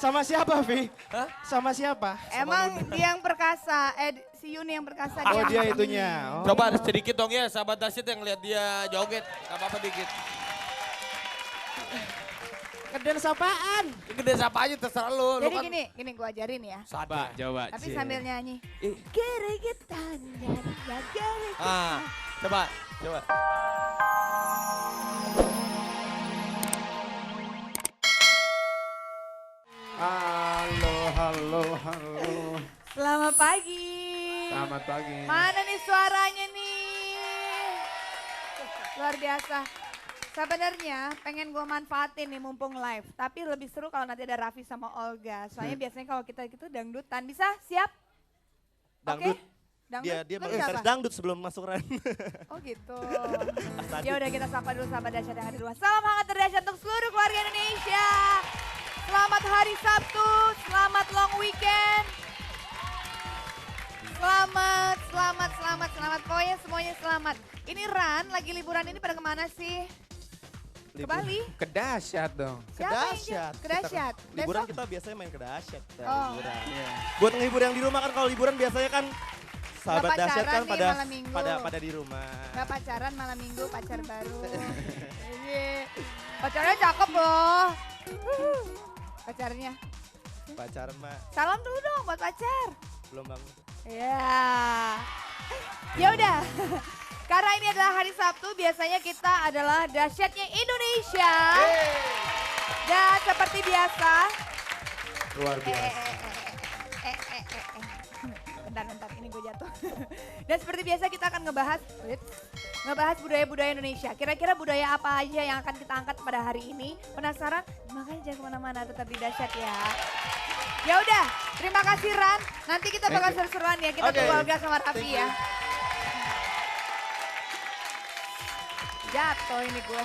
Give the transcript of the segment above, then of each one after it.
Sama siapa, Vi? Hah? Sama siapa? Emang dia yang perkasa, si Yuni yang perkasa. Oh, dia yang itunya. Oh. Coba sedikit dong ya sahabat Dasyat yang lihat dia joget. Gak apa-apa dikit. Ngedance apaan? Gede siapa aja terserah lu. Jadi Lu kan gini gue ajarin ya. sadar. Coba. Tapi sambil nyanyi. Ih. Geregetan dan geregetan. Ah, coba. Halo. Selamat pagi. Selamat pagi. Mana nih suaranya nih? Luar biasa. Sebenarnya pengen gue manfaatin nih mumpung live. Tapi lebih seru kalau nanti ada Raffi sama Olga. Soalnya biasanya kalau kita gitu dangdutan. Bisa? Siap? Dangdut. Oke? Dangdut? Dia Lu harus siapa? dangdut sebelum masuk Ren. Oh gitu. Ya udah kita sapa dulu sahabat Dasyat yang ada di rumah. Salam hangat dari Dasyat untuk seluruh keluarga Indonesia. Selamat hari Sabtu, selamat long weekend. Selamat. Pokoknya semuanya selamat. Ini Ran, lagi liburan ini pada kemana sih? Ke Bali? Ke Dasyat dong. Siapa yang ke Dasyat? Liburan Besok? kita biasanya main ke Dasyat. Oh. Liburan. Buat ngehibur yang di rumah kan kalau liburan biasanya kan sahabat Dasyat pacaran kan nih pada malam minggu. pada di rumah. Gak pacaran malam minggu, pacar baru. Iya. Pacarnya cakep loh. Pacarnya. Pacaran mah Salam dulu dong buat pacar. belum bangun. Ya. Ya udah. Karena ini adalah hari Sabtu, biasanya kita adalah Dasyatnya Indonesia. Dan seperti biasa. Luar biasa. Bentar, ini gue jatuh. Dan seperti biasa kita akan ngebahas budaya-budaya Indonesia. Kira-kira budaya apa aja yang akan kita angkat pada hari ini? Penasaran? Makanya jangan kemana-mana, tetap di Dasyat ya. Ya udah, terima kasih Ran. Nanti kita bakal seru-seruan ya. Kita tunggu Olga sama Raffi ya. Jatuh ini gue.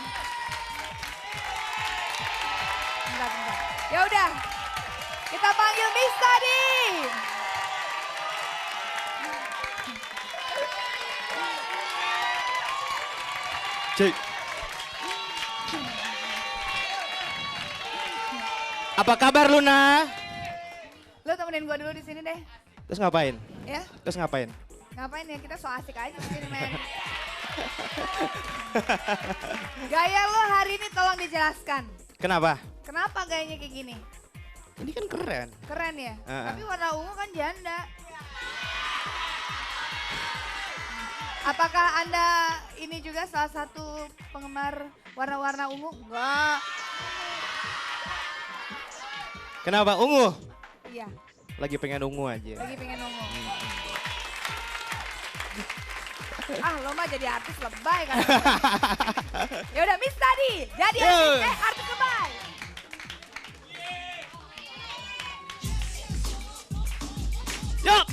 Bentar. Ya udah, kita panggil Miss Tadi. Cik. Apa kabar Luna? Lo temenin gue dulu di sini deh. Terus ngapain? Ya, Terus ngapain? ngapain ya? Kita so asik aja di sini, men. Gaya lo hari ini tolong dijelaskan. Kenapa? Kenapa gayanya kayak gini? Ini kan keren. Keren ya? Heeh. Tapi warna ungu kan janda. Apakah Anda ini juga salah satu penggemar warna-warna ungu? Enggak. Kenapa ungu? Iya, Lagi pengen ungu aja. lagi pengen ungu. Ah, lo mah jadi artis lebay kan. Ya udah, Miss Tadi. Jadi artis lebay. Yuk!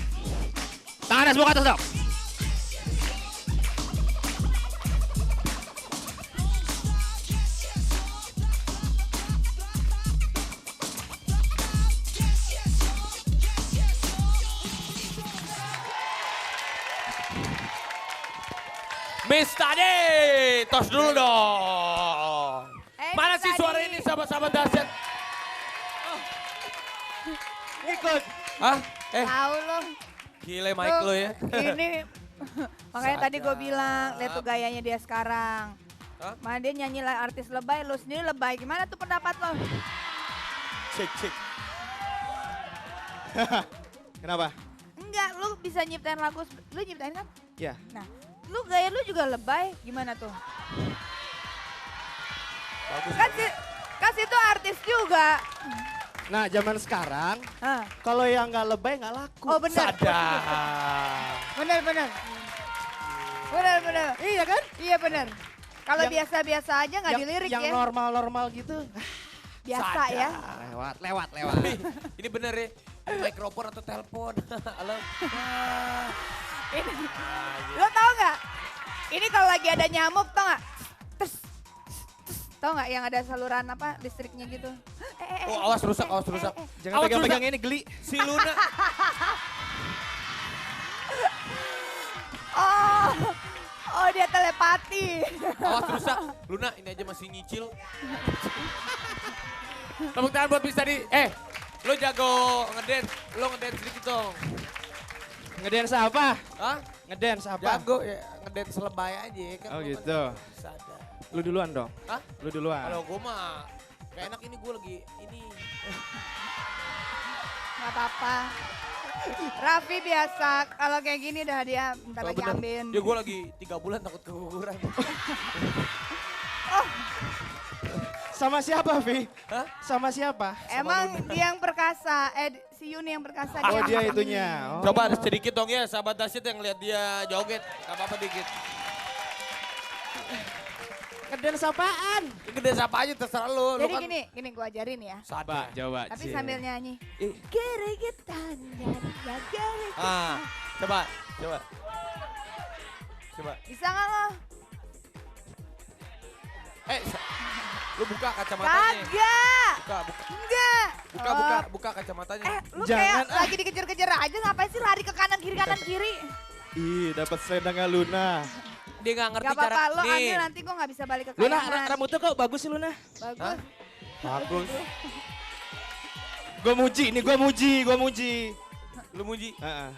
Tangannya semua ke atas dong. Miss Tadi, tos dulu dong. Mana Miss sih Tadi. suara ini sahabat-sahabat Dasyat? Ikut. Hah? Tahu lo. Gile mic lo ya. Ini makanya tadi gue bilang, lihat tuh gayanya dia sekarang. Hah? Mana dia nyanyi lah artis lebay, lo sendiri lebay. Gimana tuh pendapat lo? Cek. Kenapa? Enggak, lu bisa nyiptain lagu, lu nyiptain kan? Ya. Nah, lu gaya lu juga lebay, gimana tuh? Bagus. Kan situ artis juga. Nah zaman sekarang Hah. kalau yang nggak lebay nggak laku. Oh benar. Sadar. Benar. Benar. Iya kan? Iya benar. Kalau Yang- biasa-biasa aja nggak dilirik yang ya. normal-normal gitu. Biasa ya. Lewat. Ini bener ya. Ini mikrofon atau telepon. Halo. Ini, lo tau nggak? Ini kalau lagi ada nyamuk tau nggak? Tau nggak yang ada saluran apa listriknya gitu? Oh, awas rusak. Jangan Awas pegang-pegang rusak. ini geli. Si Luna. Oh dia telepati. Awas rusak. Luna ini aja masih nyicil. Tepuk tangan buat Miss Tadi. Lo jago ngedance, lo ngedance dikit dong. Ngedance apa? Hah? Ngedance apa? Jago ya, ngedance lebay aja kan. Oh lo gitu. kan bisa ada. Lu duluan dong. Hah? Lu duluan. Kalau gue mah gak enak ini gue lagi ini. Gak apa-apa. Raffi biasa, kalau kayak gini udah dia bentar Kalau lagi bener, ambil. ya gue lagi 3 bulan takut keguguran. Sama siapa, Vi? Hah? Sama siapa? Emang dia yang perkasa, si Yuni yang perkasa. Oh dia yang- itunya. Oh. Coba sedikit dong ya sahabat Dasyat yang lihat dia joget. Gak apa-apa dikit. Ngedance apaan? Gede siapa aja terserah lo. Jadi kan gini gue ajarin ya. sadar. Coba. Tapi Cie. sambil nyanyi. Eh. Geregetan dari geregetan. Ah, coba. Coba. Bisa gak lo? Lu buka kacamatanya. Kagak. Buka. Enggak. Buka kacamatanya. Lu Jangan, kayak lagi dikejar-kejar aja ngapain sih lari ke kanan kiri. Ih, dapat selendangnya Luna. Dia gak ngerti Gak apa-apa cara. lo Nih. ambil nanti gue gak bisa balik ke Luna, kayangan. rambutnya kok bagus sih Luna. Bagus. Hah? Bagus. Gue muji, nih gue muji. Lu muji. Heeh.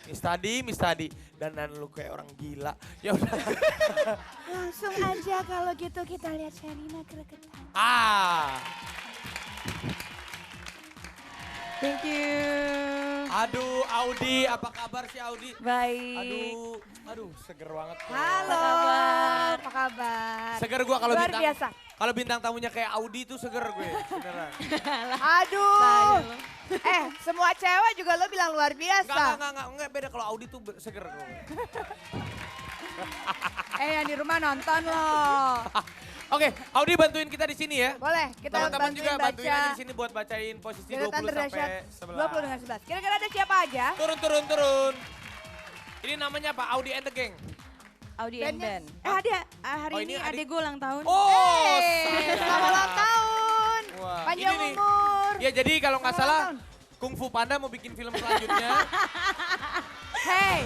Miss tadi. Dan lu kayak orang gila. Ya udah. Langsung aja kalau gitu kita lihat Sherina kereketan. Ah. Thank you. Aduh, Audi, apa kabar sih Audi? Baik. Aduh, seger banget. Halo. kabar? Apa kabar? Seger gua kalau Luar bintang. biasa. Kalau bintang tamunya kayak Audi tuh seger gue, beneran. Aduh. Semua cewek juga lo bilang luar biasa. Enggak, beda kalau Audi tuh seger gue. Yang di rumah nonton loh. Oke, Audi bantuin kita di sini ya. Boleh, kita Teman-teman juga bantuin aja baca di sini buat bacain posisi deretan 20 dahsyat sampai 20 dengan 11. 11. Kira-kira ada siapa aja? Turun. Ini namanya apa? Audi and the Gang. Audi and Bandnya- Ben. Hari Oh, ini ini adik- adek gue ulang tahun. Oh, Selamat ulang tahun. Wah, Panjang ini nih. umur. Ya jadi kalau nggak Selamat salah, ulang Kung Fu Panda mau bikin film selanjutnya. Hey,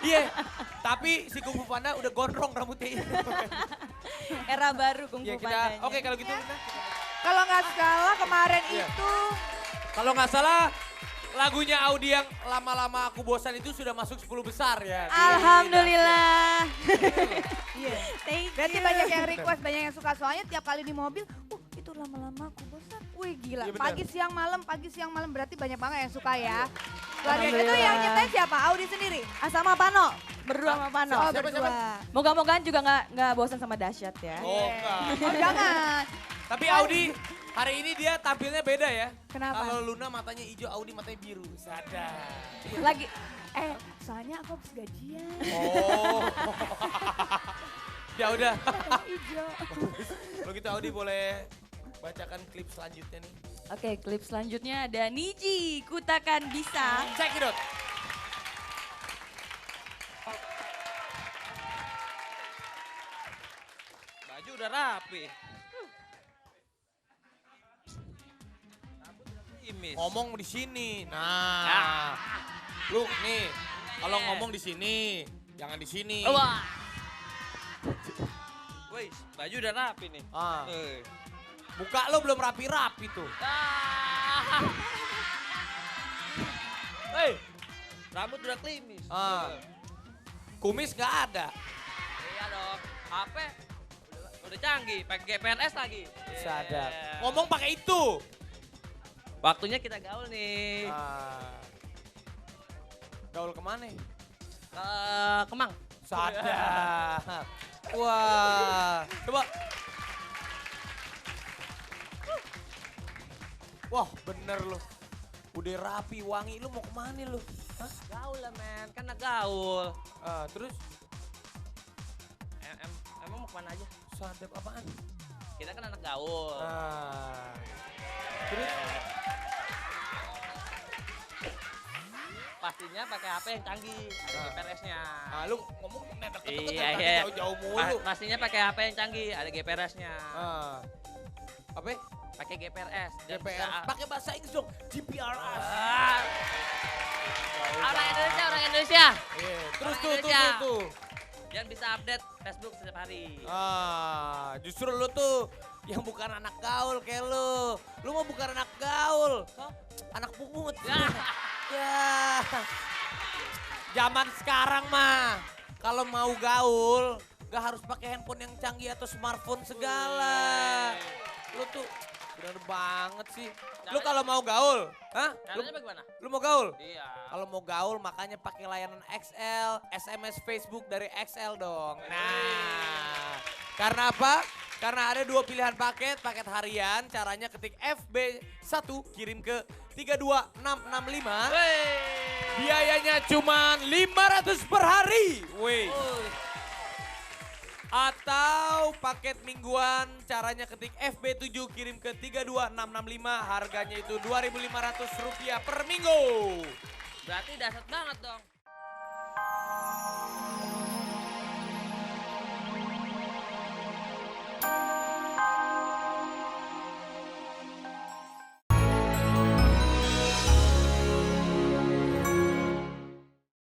Iya, tapi si Kung Fu Panda udah gondrong rambutnya ini. Era baru Kung Iya Fu kita, Pandanya. oke kalau gitu. Luna. kalau nggak salah kemarin Iya. itu Kalau nggak salah, lagunya Audi yang lama-lama aku bosan itu sudah masuk 10 besar ya. Alhamdulillah. Iya. Thank Berarti you. banyak yang request, banyak yang suka. Soalnya tiap kali di mobil, itu lama-lama aku bosan. Wih gila, Iya, benar. pagi siang malam berarti banyak banget yang suka ya. Luar biasa. Itu Alhamdulillah. yang nyetain siapa? Audi sendiri? Sama Pano. Berdua sama Pano. Oh, Siapa, berdua. Moga-mogaan juga nggak bosan sama Dasyat ya. Oh enggak. Oh jangan. Tapi Audi hari ini dia tampilnya beda ya. Kenapa? Kalau Luna matanya hijau, Audi matanya biru. Sadar. Lagi Soalnya aku habis gajian. Oh. Ya udah. Hijau. Kalau gitu Audi boleh bacakan klip selanjutnya nih. Oke, klip selanjutnya ada Niji, Kutakan Bisa. Check it out. Baju udah rapi. Imis. Ngomong di sini. Nah. Lu nih, kalau ngomong di sini, jangan di sini. Wah. Woi, baju udah rapi nih. Ah. Eh. Buka lo belum rapi-rapi tuh. Ah. Hei, rambut udah klimis. Ah. Kumis nggak ada. Iya dong. HP udah canggih, pakai GPRS lagi. Sadar. Yeah. Ngomong pakai itu. Waktunya kita gaul nih. Ah. Gaul kemana? Ke Kemang. Sadar. Wah. Coba. Wah bener lo. Udah rapi, wangi. Lu mau kemana lu? Hah? Gaul lah men, kan gaul. Ah, terus Emang mau kemana aja? sadap apaan? Kita kan anak gaul. Ah. Terus? Pastinya pakai HP yang canggih, ada Ah. GPRS-nya. Ah, lu ngomong nenek Iya, iya. jauh-jauh mulu. Pastinya pakai HP yang canggih, ada GPRS-nya. Ah. Apa? Pakai GPRS. dan GPR. bisa- Pakai bahasa Inggris dong. GPRS. Ah. Orang Indonesia. Iya. Terus Orang tuh, Indonesia. tuh. Dan bisa update Facebook setiap hari. Justru lu tuh yang bukan anak gaul kayak lu. Lu mah bukan anak gaul. So, Anak pungut. ya. Ya. Zaman sekarang mah kalau mau gaul gak harus pakai handphone yang canggih atau smartphone segala. Lu tuh bener banget sih. Lu kalau mau gaul, hah? Caranya bagaimana? Lu mau gaul? Iya. Kalau mau gaul makanya pakai layanan XL, SMS Facebook dari XL dong. Nah, karena apa? Karena ada 2 pilihan paket harian, caranya ketik FB1 kirim ke 32665. Biayanya cuma 500 per hari. Wih. Atau paket mingguan, caranya ketik FB7 kirim ke 32665. Harganya itu Rp2.500 per minggu. Berarti dahsyat banget dong.